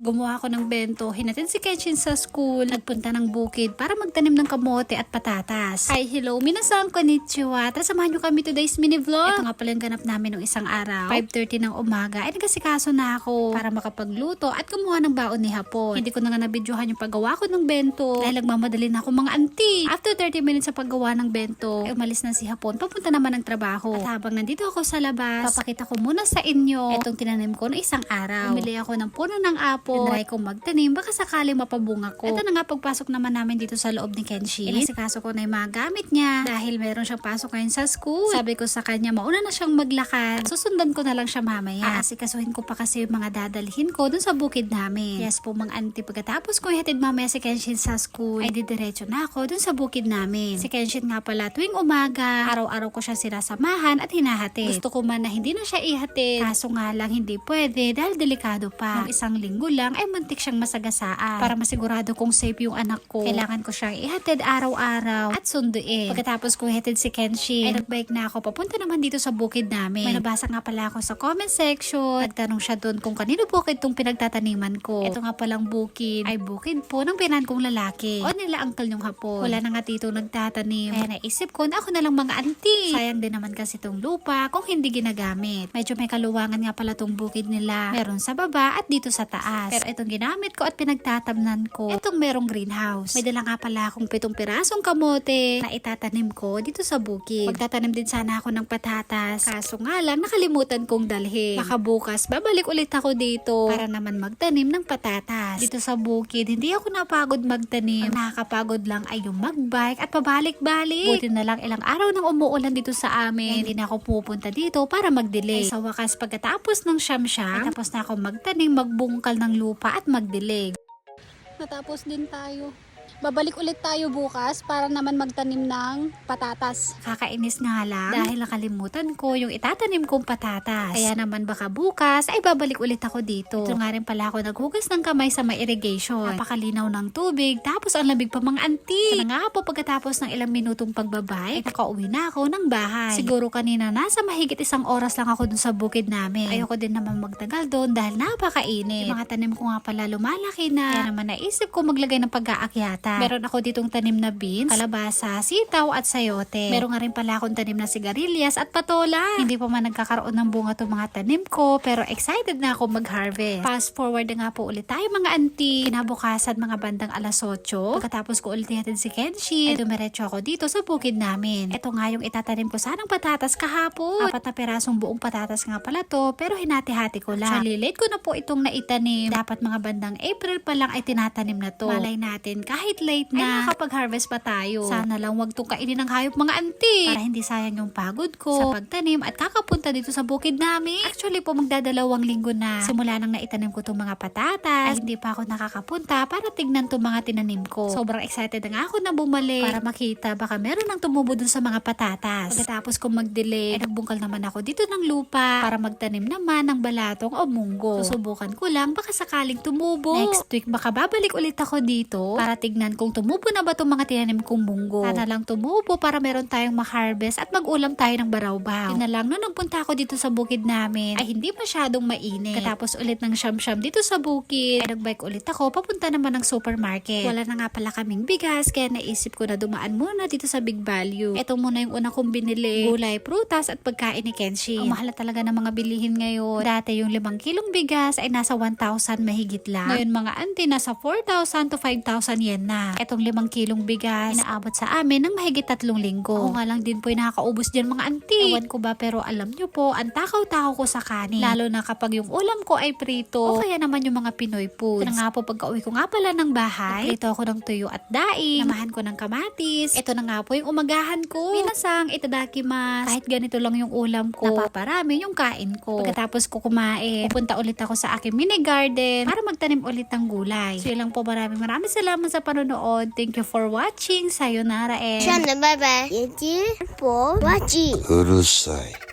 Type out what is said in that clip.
Gumawa ako ng bento, hinatid si Kenshin sa school, nagpunta ng bukid para magtanim ng kamote at patatas. Hi, hello, minasan, konnichiwa. Tara, samahan nyo kami today's mini vlog. Ito nga pala yung ganap namin ng isang araw. 5:30 ng umaga, ay nagkasikaso na ako para makapagluto at kumuha ng baon ni Hapon. Hindi ko na nga nabidyohan yung paggawa ko ng bento dahil nagmamadali na ako mga auntie. After 30 minutes sa paggawa ng bento, ay umalis na si Hapon, papunta naman ng trabaho. At habang nandito ako sa labas, papakita ko muna sa inyo itong tinanim ko ng isang araw. Bumili ako ng puno ng apple. Tinry kong magtanim, baka sakaling mapabunga ko. Ito na nga, pagpasok naman namin dito sa loob ni Kenshin, inasikaso ko na yung mga gamit niya dahil meron siyang pasok ngayon sa school. Sabi ko sa kanya, mauna na siyang maglakad. Susundan ko na lang siya mamaya. Aasikasuhin ko pa kasi yung mga dadalhin ko dun sa bukid namin. Yes po mga auntie, pagkatapos ko ihatid mamaya si Kenshin sa school, ay didiretso na ako dun sa bukid namin. Si Kenshin nga pala tuwing umaga, araw-araw ko siya sinasamahan at hinahatid. Gusto ko man na hindi na siya ihatid, kaso nga lang hindi pwede dahil delikado pa. Nung isang linggo lang ay muntik siyang masagasaan. Para masigurado kong safe yung anak ko, kailangan ko siyang ihatid araw-araw at sunduin. Pagkatapos ko ihatid si Kenshin, ay nagbike na ako papunta naman dito sa bukid namin. May nabasa nga pala ako sa comment section. Nagtanong siya doon kung kanino bukid tong pinagtataniman ko. Ito nga palang bukid ay bukid po ng pinan kong lalaki o nila uncle yung Hapon. Wala na nga dito nagtatanim. Kaya naisip ko na ako na lang mga auntie. Sayang din naman kasi tong lupa kung hindi ginagamit. Medyo may kaluwangan nga pala tong bukid nila. Meron sa baba at dito sa taas. Pero itong ginamit ko at pinagtatamnan ko, itong merong greenhouse. May dala nga pala akong 7 pirasong kamote na itatanim ko dito sa bukid. Magtatanim din sana ako ng patatas. Kaso nga lang, nakalimutan kong dalhin. Baka bukas, babalik ulit ako dito para naman magtanim ng patatas. Dito sa bukid, hindi ako napagod magtanim. Ang nakakapagod lang ay yung magbike at pabalik-balik. Buti na lang ilang araw nang umuulan dito sa amin. Hindi na ako pupunta dito para magdilig. Sa wakas, pagkatapos ng siyam-siyam, tapos na ako magtanim, magbungkal ng lupa at magdilig. Natapos din tayo. Babalik ulit tayo bukas para naman magtanim ng patatas. Kakainis nga lang dahil nakalimutan ko yung itatanim kong patatas. Kaya naman baka bukas ay babalik ulit ako dito. Ito nga rin pala ako naghugas ng kamay sa may irrigation. Napakalinaw ng tubig, tapos ang lamig pa mga auntie. Ito na nga po, pagkatapos ng ilang minutong pagbabay, ay nakauwi na ako ng bahay. Siguro kanina nasa mahigit 1 oras lang ako dun sa bukid namin. Ayoko din naman magtagal doon dahil napakainit. Yung mga tanim ko nga pala lumalaki na. Kaya naman naisip ko maglagay ng pag-aakyata. Meron ako ditong tanim na beans, kalabasa, sitaw at sayote. Meron nga rin pala akong tanim na sigarilyas at patola. Hindi pa man nagkakaroon ng bunga itong mga tanim ko, pero excited na ako mag-harvest. Fast forward na nga po ulit tayo mga auntie. Kinabukasan mga bandang 8:00. Pagkatapos ko ulit ihatid si Kenshin, ay dumiretso ako dito sa bukid namin. Ito nga yung itatanim ko sanang patatas kahapon. 4 na pirasong buong patatas nga pala to, pero hinati-hati ko lang. Actually, late ko na po itong naitanim. Dapat mga bandang April pa lang ay tinatanim na to. Malay natin, kahit late na, ay nakapag-harvest pa tayo. Sana lang wag tong kainin ng hayop mga auntie. Para hindi sayang yung pagod ko sa pagtanim at kakapunta dito sa bukid namin. Actually po, magdadalawang linggo na. Simula nang naitanim ko tong mga patatas, ay hindi pa ako nakakapunta para tignan tong mga tinanim ko. Sobrang excited na nga ako na bumalik para makita baka meron nang tumubo dun sa mga patatas. Pagkatapos kong magdilig, ay nagbungkal naman ako dito ng lupa para magtanim naman ng balatong o munggo. Susubukan ko lang baka sakaling tumubo. Next week baka babalik ulit ako dito para tignan kung tumubo na ba itong mga tinanim kong munggo. Sana lang tumubo para meron tayong ma-harvest at mag-ulam tayo ng baraw-baw. Yun na lang, nung nagpunta ako dito sa bukid namin, ay hindi masyadong mainit. Katapos ulit ng siyam-siyam dito sa bukid, ay nagbike ulit ako, papunta naman ng supermarket. Wala na nga pala kaming bigas, kaya naisip ko na dumaan muna dito sa Big Value. Ito muna yung una kong binili. Gulay, prutas at pagkain ni Kenshin. Ang mahal talaga ng mga bilihin ngayon. Dati yung 5 kilong bigas ay nasa 1,000 mahigit lang. Ngayon mga auntie, nasa 4,000 to 5,000 yen na. Itong 5 kilong bigas, inaabot sa amin ng mahigit 3 linggo. Ako nga lang din po yung nakakaubos dyan mga auntie. Ewan ko ba, pero alam nyo po, ang takaw-takaw ko sa kanin. Lalo na kapag yung ulam ko ay prito. O kaya naman yung mga Pinoy foods. Ito na nga po, pagka-uwi ko nga pala ng bahay, prito ako ng tuyo at daing. Namahan ko ng kamatis. Ito na nga po yung umagahan ko. Minasang itadakimasu. Kahit ganito lang yung ulam ko, napaparami yung kain ko. Pagkatapos ko kumain, pupunta ulit ako sa aking mini garden para magtanim ulit ng gulay. So yun lang po, maraming salamat sa panonood. Thank you for watching. Sayonara and... じゃあね、バイバイ。YouTube for watching. うるさい。